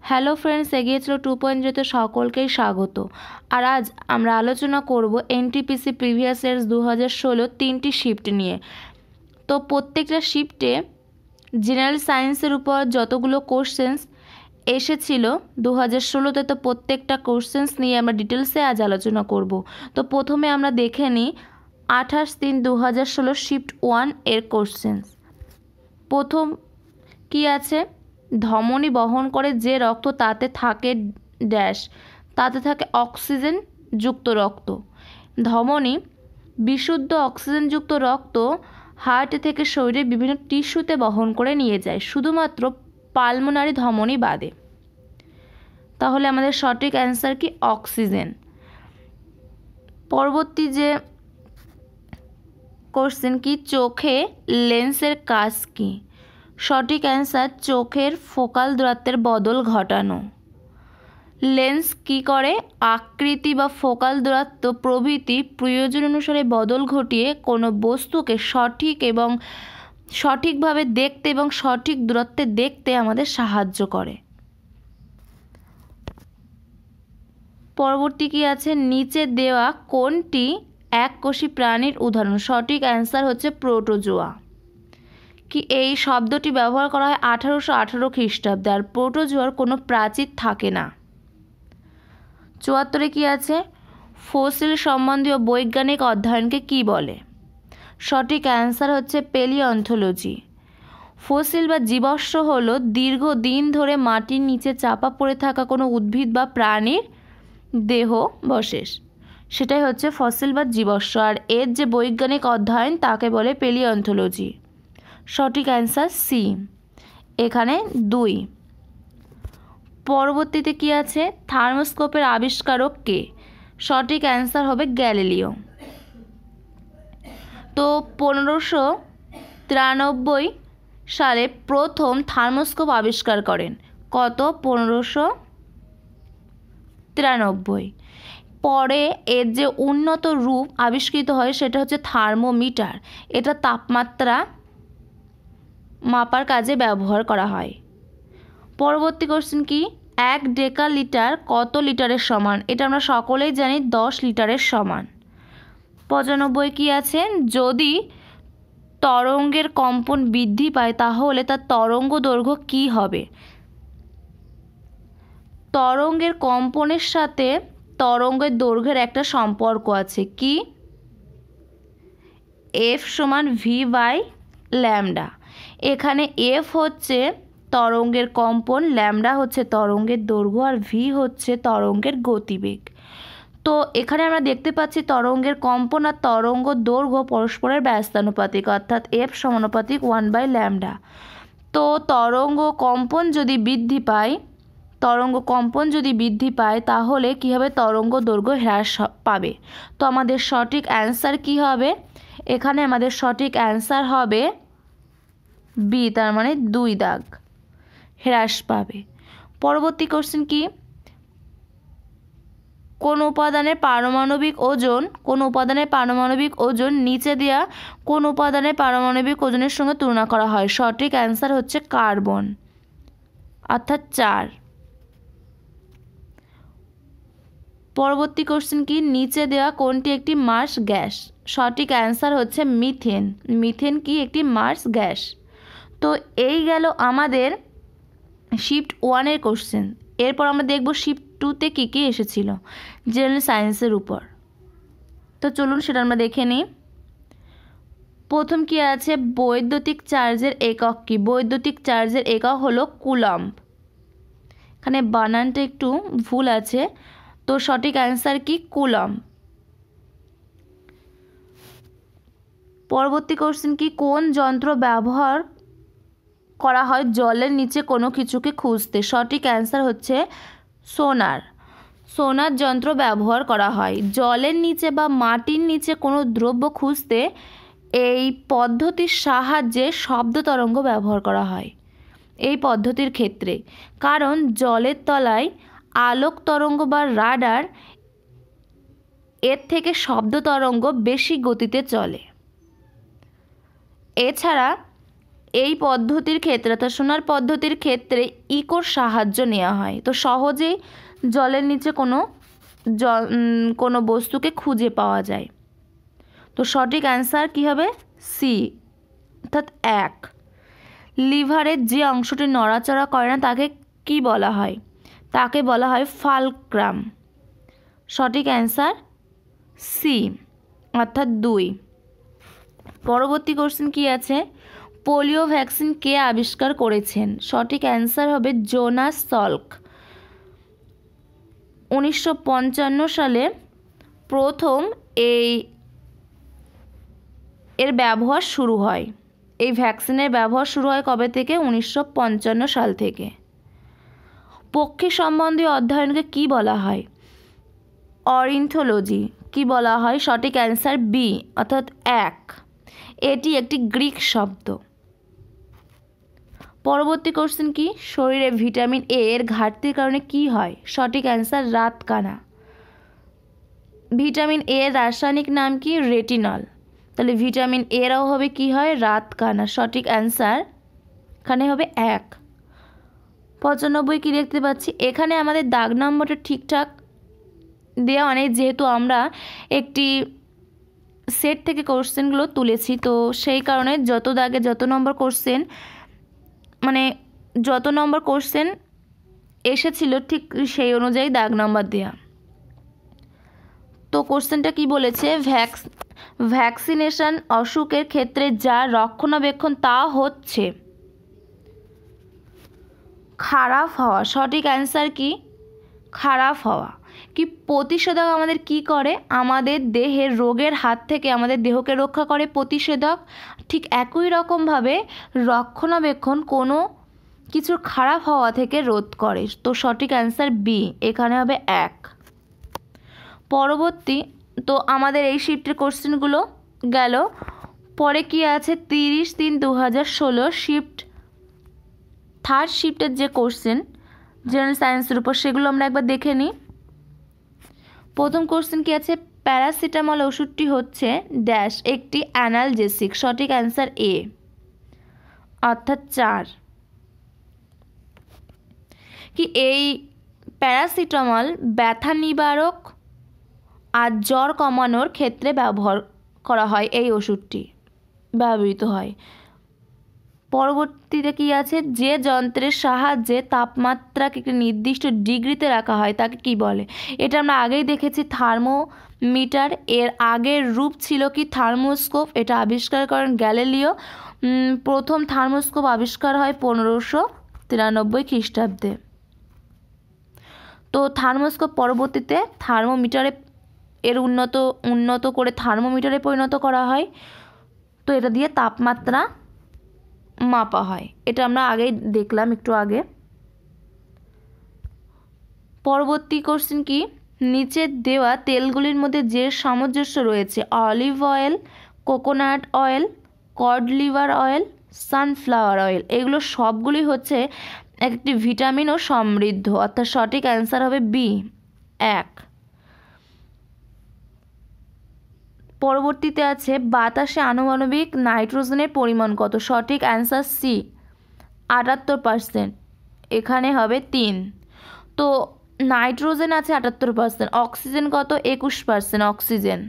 Hello friends, এগিয়ে চলো 2.0 সকলকেই স্বাগত। আর আজ আমরা আলোচনা করব এনটিপিসি প্রিভিয়াস ইয়ার্স 2016 তিনটি শিফট নিয়ে। তো প্রত্যেকটা শিফটে জেনারেল সায়েন্সের উপর যতগুলো কোশ্চেন্স এসেছিল 2016তে, তো প্রত্যেকটা কোশ্চেন্স নিয়ে আমরা ডিটেলসে আজ আলোচনা করব। তো প্রথমে আমরা দেখে নিই 28/3/2016 শিফট 1 এর কোশ্চেন্স। প্রথম কি আছে? ধমনী বহন করে যে রক্ত তাতে থাকে ড্যাশ, তাতে থাকে অক্সিজেন যুক্ত রক্ত। ধমনী বিশুদ্ধ অক্সিজেনযুক্ত রক্ত হার্ট থেকে শরীরের বিভিন্ন টিস্যুতে বহন করে নিয়ে যায়, শুধুমাত্র পালমোনারি ধমনী বাদে। তাহলে আমাদের সঠিক অ্যান্সার কি? অক্সিজেন। পরবর্তী যে কোশ্চেন কি? চোখে লেন্সের কাজ কি? সঠিক অ্যান্সার চোখের ফোকাল দূরত্বের বদল ঘটানো। লেন্স কি করে? আকৃতি বা ফোকাল দূরত্ব প্রভৃতি প্রয়োজন অনুসারে বদল ঘটিয়ে কোনো বস্তুকে সঠিকভাবে দেখতে এবং সঠিক দূরত্বে দেখতে আমাদের সাহায্য করে। পরবর্তী কি আছে? নিচে দেওয়া কোনটি এককোষী প্রাণীর উদাহরণ? সঠিক অ্যান্সার হচ্ছে প্রোটোজোয়া। কি এই শব্দটি ব্যবহার করা হয় 1818 খ্রিস্টাব্দে, আর প্রোটোজোয়ার কোনো প্রাচীর থাকে না। 74 কি আছে? ফসিল সম্বন্ধীয় বৈজ্ঞানিক অধ্যয়নকে কি বলে? সঠিক অ্যান্সার হচ্ছে প্যালিওন্থোলজি। ফসিল বা জীবাশ্ম হলো দীর্ঘদিন ধরে মাটির নিচে চাপা পড়ে থাকা কোনো উদ্ভিদ বা প্রাণীর দেহাবশেষ, সেটাই হচ্ছে ফসিল বা জীবাশ্ম। আর এর যে বৈজ্ঞানিক অধ্যয়ন তাকে বলে প্যালিওন্থোলজি। সঠিক অ্যান্সার সি, এখানে 2। পরবর্তীতে কি আছে? থার্মোস্কোপের আবিষ্কারক কে? সঠিক অ্যান্সার হবে গ্যালিলিও। তো 1593 সালে প্রথম থার্মোস্কোপ আবিষ্কার করেন। কত? 1593। পরে এর যে উন্নত রূপ আবিষ্কৃত হয় সেটা হচ্ছে থার্মোমিটার। এটা তাপমাত্রা মাপার কাজে ব্যবহার করা হয়। পরবর্তী কোশ্চেন কি? 1 ডেকালিটার কত লিটারের সমান? এটা আমরা সকলেই জানি 10 লিটারের সমান। 95 কি আছে? যদি তরঙ্গের কম্পন বৃদ্ধি পায় তাহলে তার তরঙ্গ দৈর্ঘ্য কি হবে? তরঙ্গের কম্পনের সাথে তরঙ্গের দৈর্ঘ্যের একটা সম্পর্ক আছে। কি? F সমান v/ল্যামডা। এখানে F হচ্ছে তরঙ্গের কম্পন, ল্যামডা হচ্ছে তরঙ্গের দৈর্ঘ্য, আর v হচ্ছে তরঙ্গের গতিবেগ। তো এখানে আমরা দেখতে পাচ্ছি তরঙ্গের কম্পন আর তরঙ্গ দৈর্ঘ্য পরস্পরের ব্যস্তানুপাতিক, অর্থাৎ F সমানুপাতিক 1/ল্যামডা। তো তরঙ্গ কম্পন যদি বৃদ্ধি পায় তাহলে কী হবে? তরঙ্গ দৈর্ঘ্য হ্রাস পাবে। তো আমাদের সঠিক অ্যান্সার কি হবে? এখানে আমাদের সঠিক অ্যান্সার হবে বি, তার মানে 2 দাগ, হ্রাস পাবে। পরবর্তী কোশ্চেন কি? কোন উপাদানের পারমাণবিক ওজন নিচে দেওয়া কোন উপাদানের পারমাণবিক ওজনের সঙ্গে তুলনা করা হয়? সঠিক অ্যান্সার হচ্ছে কার্বন, অর্থাৎ 4। পরবর্তী কোশ্চেন কি? নিচে দেওয়া কোনটি একটি মার্স গ্যাস? সঠিক অ্যান্সার হচ্ছে মিথেন। মিথেন কি? একটি মার্স গ্যাস। তো এই গেল আমাদের শিফট 1 এর কোশ্চেন। এরপর আমরা দেখব শিফট 2তে কী কী এসেছিল জেনারেল সায়েন্সের উপর। তো চলুন সেটা আমরা দেখে নিই। প্রথম কি আছে? বৈদ্যুতিক চার্জের একক কি? বৈদ্যুতিক চার্জের একক হলো কুলম্ব। এখানে বানানটা একটু ভুল আছে, তো সঠিক অ্যান্সার কি? কুলম্ব। পরবর্তী কোশ্চেন কি? কোন যন্ত্র ব্যবহার করা হয় জলের নিচে কোনো কিছুকে খুঁজতে? সঠিক অ্যান্সার হচ্ছে সোনার। সোনার যন্ত্র ব্যবহার করা হয় জলের নিচে বা মাটির নিচে কোনো দ্রব্য খুঁজতে। এই পদ্ধতির সাহায্যে শব্দ তরঙ্গ ব্যবহার করা হয় এই পদ্ধতির ক্ষেত্রে, কারণ জলের তলায় আলোক তরঙ্গ বা রাডার এর থেকে শব্দ তরঙ্গ বেশি গতিতে চলে। এছাড়া এই পদ্ধতির ক্ষেত্রে অর্থাৎ সোনার পদ্ধতির ক্ষেত্রে ইকোর সাহায্য নেওয়া হয়। তো সহজেই জলের নিচে কোনো বস্তুকে খুঁজে পাওয়া যায়। তো সঠিক অ্যান্সার কী হবে? সি, অর্থাৎ 1। লিভারের যে অংশটি নড়াচড়া করে না তাকে কি বলা হয়? তাকে বলা হয় ফালক্রাম। সঠিক অ্যান্সার সি, অর্থাৎ 2। পরবর্তী কোশ্চেন কি আছে? পোলিও ভ্যাকসিন কে আবিষ্কার করেছেন? সঠিক অ্যান্সার হবে জোনাস সল্ক। 1955 সালে প্রথম এর ব্যবহার শুরু হয়। এই ভ্যাকসিনের ব্যবহার শুরু হয় কবে থেকে? 1955 সাল থেকে। পক্ষী সম্বন্ধীয় অধ্যয়নকে কি বলা হয়? অরিনথোলজি। কি বলা হয়? সঠিক অ্যান্সার বি, অর্থাৎ 1। এটি একটি গ্রিক শব্দ। পরবর্তী কোশ্চেন কি? শরীরে ভিটামিন এ এর ঘাটতির কারণে কি হয়? সঠিক অ্যান্সার রাতকানা। ভিটামিন এ এর রাসায়নিক নাম কি? রেটিনল। তাহলে ভিটামিন এরাও হবে কি হয়? রাতকানা। সঠিক অ্যান্সার এখানে হবে 1। 95 কি দেখতে পাচ্ছি? এখানে আমাদের দাগ নম্বরটা ঠিকঠাক দেওয়া অনেক, যেহেতু আমরা একটি সেট থেকে কোশ্চেনগুলো তুলেছি, তো সেই কারণে যত দাগে যত নম্বর কোশ্চেন যত নম্বর কোশ্চেন এসেছিল ঠিক সেই অনুযায়ী দাগ নম্বর দেওয়া। তো কোশ্চেনটা কি বলেছে? ভ্যাকসিনেশন অসুখের ক্ষেত্রে যা রক্ষণাবেক্ষণ তা হচ্ছে খারাপ হওয়া। সঠিক অ্যান্সার কি? খারাপ হওয়া। কি প্রতিষেধক আমাদের কি করে? আমাদের দেহের রোগের হাত থেকে আমাদের দেহকে রক্ষা করে প্রতিষেধক। ঠিক একই রকমভাবে রক্ষণাবেক্ষণ কোনো কিছুর খারাপ হওয়া থেকে রোধ করে। তো সঠিক অ্যান্সার বি, এখানে হবে 1। পরবর্তী তো আমাদের এই শিফটের কোশ্চেনগুলো গেল। পরে কি আছে? 30/3/2016 শিফট, থার্ড শিফটের যে কোশ্চেন জেনারেল সায়েন্সের উপর, সেগুলো আমরা একবার দেখে নিই। প্রথম কোশ্চেন কি আছে? প্যারাসিটামল ওষুধটি হচ্ছে ড্যাশ একটি অ্যানালজেসিক। সঠিক অ্যান্সার এ, অর্থাৎ 4। কি এই প্যারাসিটামল ব্যথা নিবারক আর জ্বর কমানোর ক্ষেত্রে ব্যবহার করা হয়, এই ওষুধটি ব্যবহৃত হয়। পরবর্তীতে কি আছে? যে যন্ত্রের সাহায্যে তাপমাত্রাকে একটি নির্দিষ্ট ডিগ্রিতে রাখা হয় তাকে কি বলে? এটা আমরা আগেই দেখেছি, থার্মোমিটার। এর আগের রূপ ছিল কি? থার্মোস্কোপ। এটা আবিষ্কার করেন গ্যালিলিও। প্রথম থার্মোস্কোপ আবিষ্কার হয় 1593 খ্রিস্টাব্দে। তো থার্মোস্কোপ পরবর্তীতে থার্মোমিটারে এর উন্নত করে থার্মোমিটারে পরিণত করা হয়। তো এটা দিয়ে তাপমাত্রা মাপা হয়। এটা আমরা আগেই দেখলাম একটু আগে। পরবর্তী কোশ্চেন কি? নিচে দেওয়া তেলগুলির মধ্যে যে সামঞ্জস্য রয়েছে olive oil, coconut oil, cod liver oil, sunflower oil, এগুলো সবগুলি হচ্ছে একটি ভিটামিন ও সমৃদ্ধ। অর্থাৎ সঠিক অ্যান্সার হবে বি, 1। পরবর্তীতে আছে বাতাসে আনুমানবিক নাইট্রোজেনের পরিমাণ কত? সঠিক অ্যান্সার সি, 78%। এখানে হবে 3। তো নাইট্রোজেন আছে 78%, অক্সিজেন কত? 21% অক্সিজেন।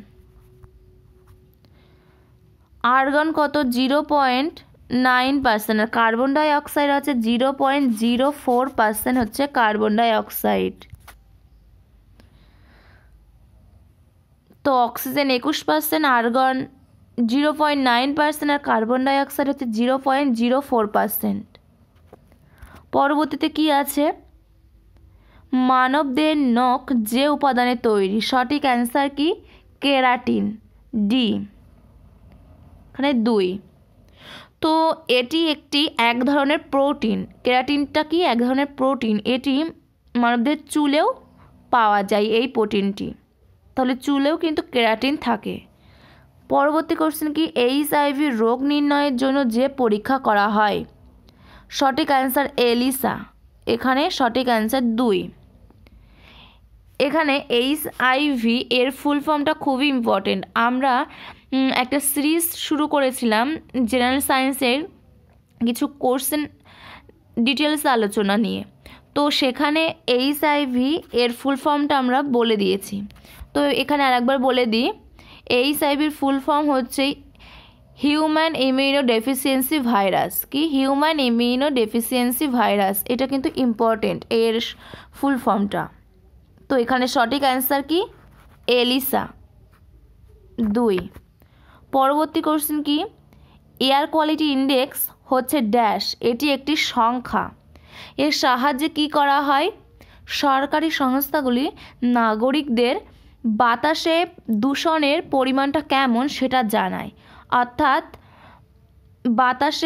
আর্গন কত? 0.9%। আর কার্বন ডাই অক্সাইড আছে 0.04% হচ্ছে কার্বন ডাই অক্সাইড। তো অক্সিজেন 21%, আর্গন 0.9% আর কার্বন ডাই অক্সাইড হচ্ছে 0.04%। পরবর্তীতে কি আছে? মানবদেহের নখ যে উপাদানে তৈরি। সঠিক অ্যান্সার কি? কেরাটিন, ডি, এখানে 2। তো এটি এক ধরনের প্রোটিন। কেরাটিনটা কি? এক ধরনের প্রোটিন। এটি মানবদেহের চুলেও পাওয়া যায় এই প্রোটিনটি। তাহলে চুলেও কিন্তু কেরাটিন থাকে। পরবর্তী কোশ্চেন কি? HIV রোগ নির্ণয়ের জন্য যে পরীক্ষা করা হয়। সঠিক অ্যান্সার এলিসা। এখানে সঠিক অ্যান্সার 2। এখানে HIV এর ফুল ফর্মটা খুবই ইম্পর্টেন্ট। আমরা একটা সিরিজ শুরু করেছিলাম জেনারেল সায়েন্সের কিছু কোশ্চেন ডিটেলস আলোচনা নিয়ে। তো সেখানে HIV এর ফুল ফর্মটা আমরা বলে দিয়েছি। তো এখানে আরেকবার বলে দিই, HIV-র ফুল ফর্ম হচ্ছে হিউম্যান ইমিউনোডেফিসিয়েন্সি ভাইরাস। কি? Human immunodeficiency virus. এটা কিন্তু ইম্পর্টেন্ট এর ফুল ফর্মটা। তো এখানে সঠিক অ্যান্সার কি? এলিসা। 2। পরবর্তী কোশ্চেন কি? এয়ার কোয়ালিটি ইন্ডেক্স হচ্ছে ড্যাশ, এটি একটি সংখ্যা। এর সাহায্যে কি করা হয়? সরকারি সংস্থাগুলি নাগরিকদের বাতাসে দূষণের পরিমাণটা কেমন সেটা জানায়। অর্থাৎ বাতাস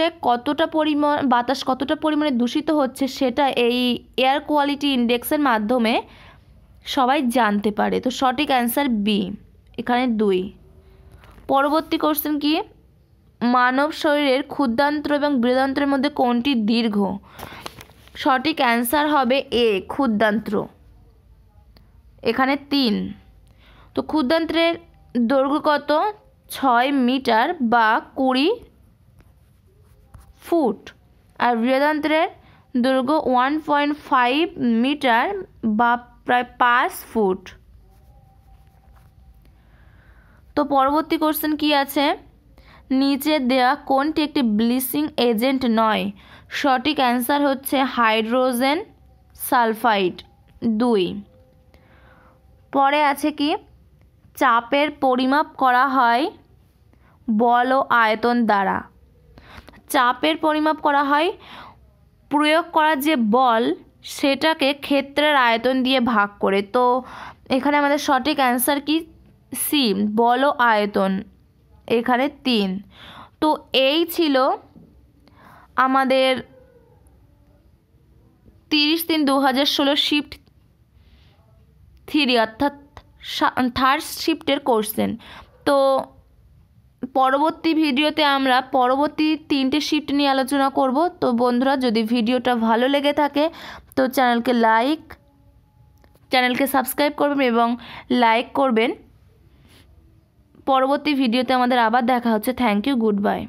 কতটা পরিমাণে দূষিত হচ্ছে সেটা এই এয়ার কোয়ালিটি ইন্ডেক্সের মাধ্যমে সবাই জানতে পারে। তো সঠিক অ্যান্সার বি, এখানে 2। পরবর্তী কোশ্চেন কি? মানব শরীরের ক্ষুদ্রান্ত্র এবং বৃহদান্ত্রের মধ্যে কোনটি দীর্ঘ? সঠিক অ্যান্সার হবে এ, ক্ষুদ্রান্ত্র। এখানে 3। তো ক্ষুদ্রান্ত্রের দৈর্ঘ্য কত? 6 মিটার বা 20 ফুট। আর বৃহদান্ত্রের দৈর্ঘ্য 1.5 মিটার বা প্রায় 5 ফুট। তো পরবর্তী কোশ্চেন কি আছে? নিচে দেয়া কোনটি একটি ব্লিচিং এজেন্ট নয়? সঠিক অ্যান্সার হচ্ছে হাইড্রোজেন সালফাইড। 2। পরে আছে কি? চাপের পরিমাপ করা হয় বল ও আয়তন দ্বারা। চাপের পরিমাপ করা হয় প্রয়োগ করা যে বল সেটাকে ক্ষেত্রের আয়তন দিয়ে ভাগ করে। তো এখানে আমাদের সঠিক অ্যান্সার কি? সি, বল ও আয়তন। এখানে 3। তো এই ছিল আমাদের 30/3/2016 শিফট 3 অর্থাৎ থার্ড শিফটের কোশ্চেন। তো পরবর্তী ভিডিওতে আমরা পরবর্তী 3টে শিফট নিয়ে আলোচনা করব। তো বন্ধুরা, যদি ভিডিওটা ভালো লেগে থাকে তো চ্যানেলকে সাবস্ক্রাইব করবেন এবং লাইক করবেন। পরবর্তী ভিডিওতে আমাদের আবার দেখা হচ্ছে। Thank you, good bye.